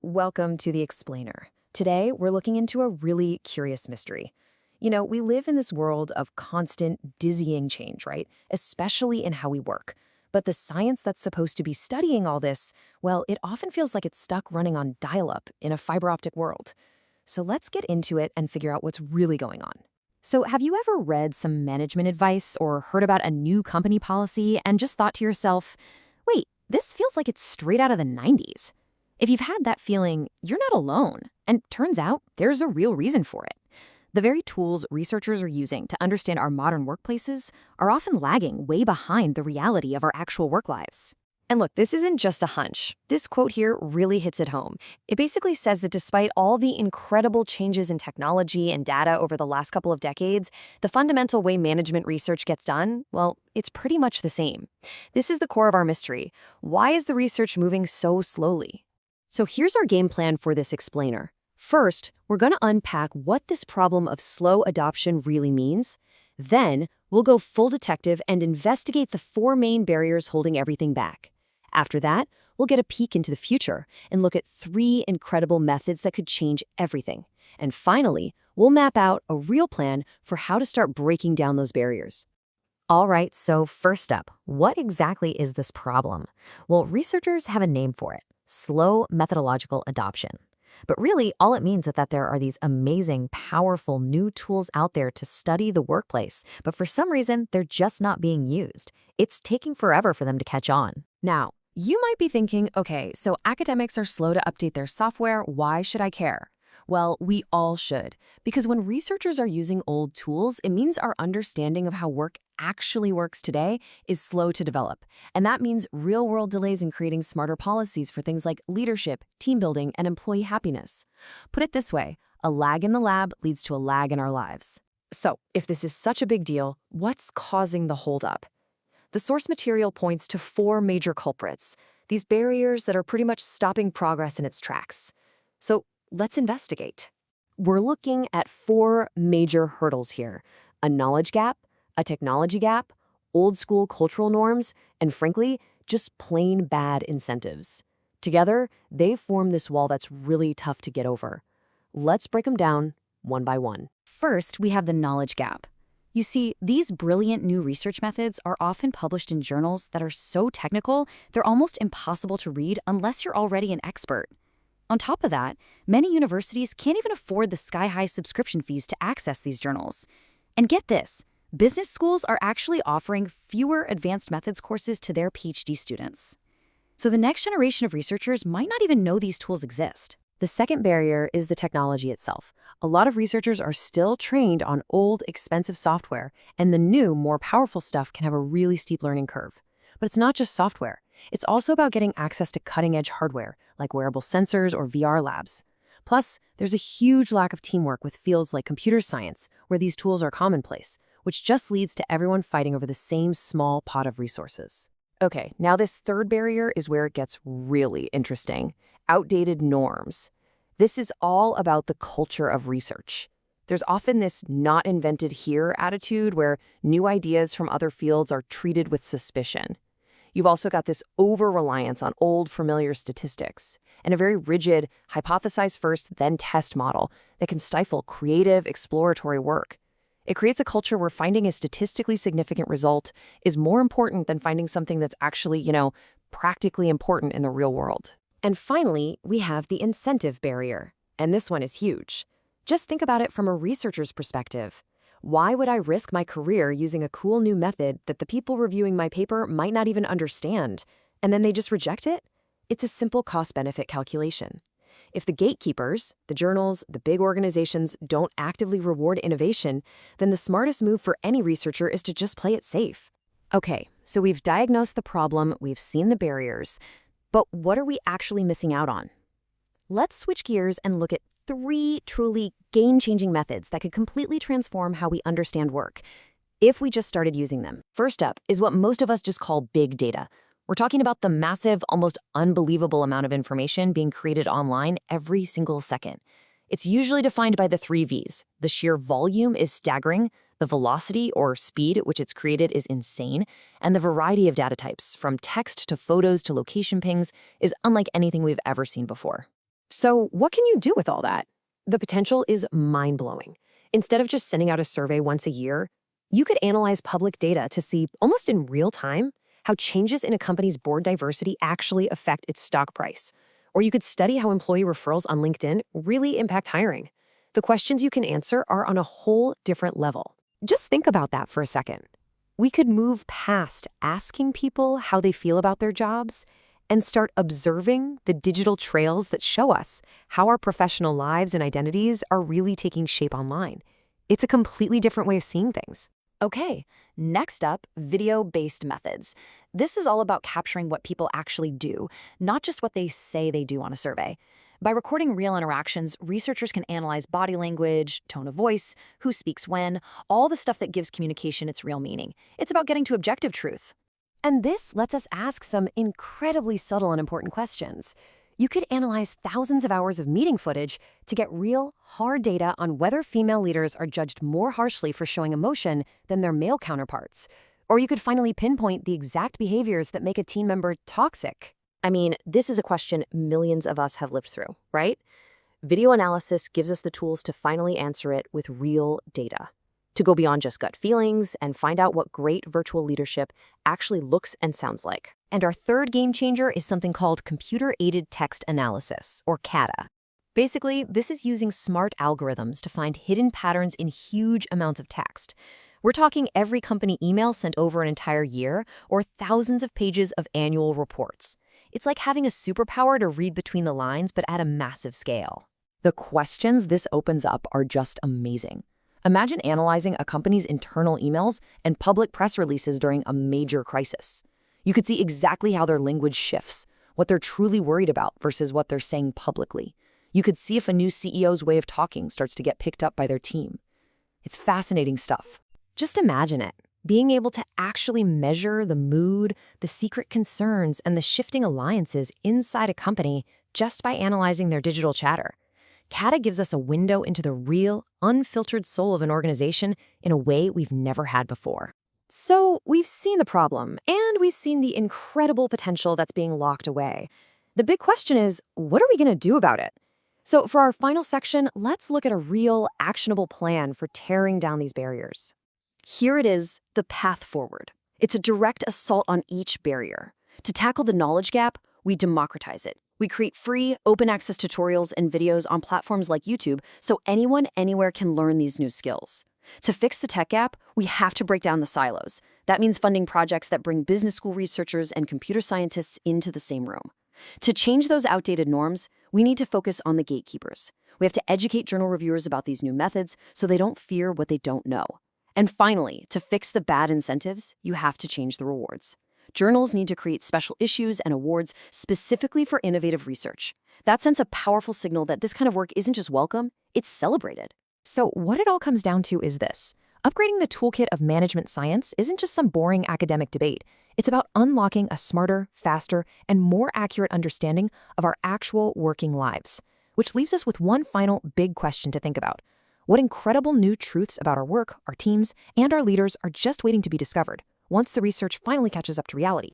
Welcome to The Explainer. Today, we're looking into a really curious mystery. We live in this world of constant, dizzying change, right? Especially in how we work. But the science that's supposed to be studying all this, well, it often feels like it's stuck running on dial-up in a fiber optic world. So let's get into it and figure out what's really going on. So have you ever read some management advice or heard about a new company policy and just thought to yourself, wait, this feels like it's straight out of the 90s? If you've had that feeling, you're not alone. And turns out there's a real reason for it. The very tools researchers are using to understand our modern workplaces are often lagging way behind the reality of our actual work lives. And look, this isn't just a hunch. This quote here really hits it home. It basically says that despite all the incredible changes in technology and data over the last couple of decades, the fundamental way management research gets done, well, it's pretty much the same. This is the core of our mystery. Why is the research moving so slowly? So here's our game plan for this explainer. First, we're going to unpack what this problem of slow adoption really means. Then, we'll go full detective and investigate the 4 main barriers holding everything back. After that, we'll get a peek into the future and look at 3 incredible methods that could change everything. And finally, we'll map out a real plan for how to start breaking down those barriers. All right, so first up, what exactly is this problem? Well, researchers have a name for it: slow methodological adoption. But really, all it means is that there are these amazing, powerful new tools out there to study the workplace, but for some reason, they're just not being used. It's taking forever for them to catch on. Now, you might be thinking, okay, so academics are slow to update their software, why should I care? Well, we all should, because when researchers are using old tools, it means our understanding of how work actually works today is slow to develop. And that means real-world delays in creating smarter policies for things like leadership, team building, and employee happiness. Put it this way, a lag in the lab leads to a lag in our lives. So, if this is such a big deal, what's causing the holdup? The source material points to 4 major culprits, these barriers that are pretty much stopping progress in its tracks. So, let's investigate. We're looking at 4 major hurdles here: a knowledge gap, a technology gap, old-school cultural norms, and frankly, just plain bad incentives. Together, they form this wall that's really tough to get over. Let's break them down one by one. First, we have the knowledge gap. You see, these brilliant new research methods are often published in journals that are so technical, they're almost impossible to read unless you're already an expert. On top of that, many universities can't even afford the sky-high subscription fees to access these journals. And get this, business schools are actually offering fewer advanced methods courses to their PhD students. So the next generation of researchers might not even know these tools exist. The second barrier is the technology itself. A lot of researchers are still trained on old, expensive software, and the new, more powerful stuff can have a really steep learning curve. But it's not just software. It's also about getting access to cutting-edge hardware, like wearable sensors or VR labs. Plus, there's a huge lack of teamwork with fields like computer science, where these tools are commonplace, which just leads to everyone fighting over the same small pot of resources. Okay, now this third barrier is where it gets really interesting: outdated norms. This is all about the culture of research. There's often this not invented here attitude where new ideas from other fields are treated with suspicion. You've also got this over-reliance on old, familiar statistics and a very rigid hypothesize first, then test model that can stifle creative, exploratory work. It creates a culture where finding a statistically significant result is more important than finding something that's actually, practically important in the real world. And finally, we have the incentive barrier. And this one is huge. Just think about it from a researcher's perspective. Why would I risk my career using a cool new method that the people reviewing my paper might not even understand, and then they just reject it? It's a simple cost-benefit calculation. If the gatekeepers, the journals, the big organizations don't actively reward innovation, then the smartest move for any researcher is to just play it safe. Okay, so we've diagnosed the problem, we've seen the barriers, but what are we actually missing out on? Let's switch gears and look at 3 truly game-changing methods that could completely transform how we understand work, if we just started using them. First up is what most of us just call big data. We're talking about the massive, almost unbelievable amount of information being created online every single second. It's usually defined by the 3 V's. The sheer volume is staggering, the velocity or speed at which it's created is insane, and the variety of data types, from text to photos to location pings, is unlike anything we've ever seen before. So what can you do with all that? The potential is mind-blowing. Instead of just sending out a survey once a year, you could analyze public data to see, almost in real time, how changes in a company's board diversity actually affect its stock price. Or you could study how employee referrals on LinkedIn really impact hiring. The questions you can answer are on a whole different level. Just think about that for a second. We could move past asking people how they feel about their jobs and start observing the digital trails that show us how our professional lives and identities are really taking shape online. It's a completely different way of seeing things. Okay, next up, video-based methods. This is all about capturing what people actually do, not just what they say they do on a survey. By recording real interactions, researchers can analyze body language, tone of voice, who speaks when, all the stuff that gives communication its real meaning. It's about getting to objective truth. And this lets us ask some incredibly subtle and important questions. You could analyze thousands of hours of meeting footage to get real, hard data on whether female leaders are judged more harshly for showing emotion than their male counterparts. Or you could finally pinpoint the exact behaviors that make a team member toxic. I mean, this is a question millions of us have lived through, right? Video analysis gives us the tools to finally answer it with real data, to go beyond just gut feelings and find out what great virtual leadership actually looks and sounds like. And our third game changer is something called computer-aided text analysis, or CATA. Basically, this is using smart algorithms to find hidden patterns in huge amounts of text. We're talking every company email sent over an entire year, or thousands of pages of annual reports. It's like having a superpower to read between the lines, but at a massive scale. The questions this opens up are just amazing. Imagine analyzing a company's internal emails and public press releases during a major crisis. You could see exactly how their language shifts, what they're truly worried about versus what they're saying publicly. You could see if a new CEO's way of talking starts to get picked up by their team. It's fascinating stuff. Just imagine it, being able to actually measure the mood, the secret concerns, and the shifting alliances inside a company just by analyzing their digital chatter. CATA gives us a window into the real, unfiltered soul of an organization in a way we've never had before. So we've seen the problem, and we've seen the incredible potential that's being locked away. The big question is, what are we going to do about it? So for our final section, let's look at a real, actionable plan for tearing down these barriers. Here it is, the path forward. It's a direct assault on each barrier. To tackle the knowledge gap, we democratize it. We create free, open access tutorials and videos on platforms like YouTube so anyone, anywhere can learn these new skills. To fix the tech gap, we have to break down the silos. That means funding projects that bring business school researchers and computer scientists into the same room. To change those outdated norms, we need to focus on the gatekeepers. We have to educate journal reviewers about these new methods so they don't fear what they don't know. And finally, to fix the bad incentives, you have to change the rewards. Journals need to create special issues and awards specifically for innovative research. That sends a powerful signal that this kind of work isn't just welcome, it's celebrated. So what it all comes down to is this. Upgrading the toolkit of management science isn't just some boring academic debate. It's about unlocking a smarter, faster, and more accurate understanding of our actual working lives. Which leaves us with one final big question to think about. What incredible new truths about our work, our teams, and our leaders are just waiting to be discovered once the research finally catches up to reality?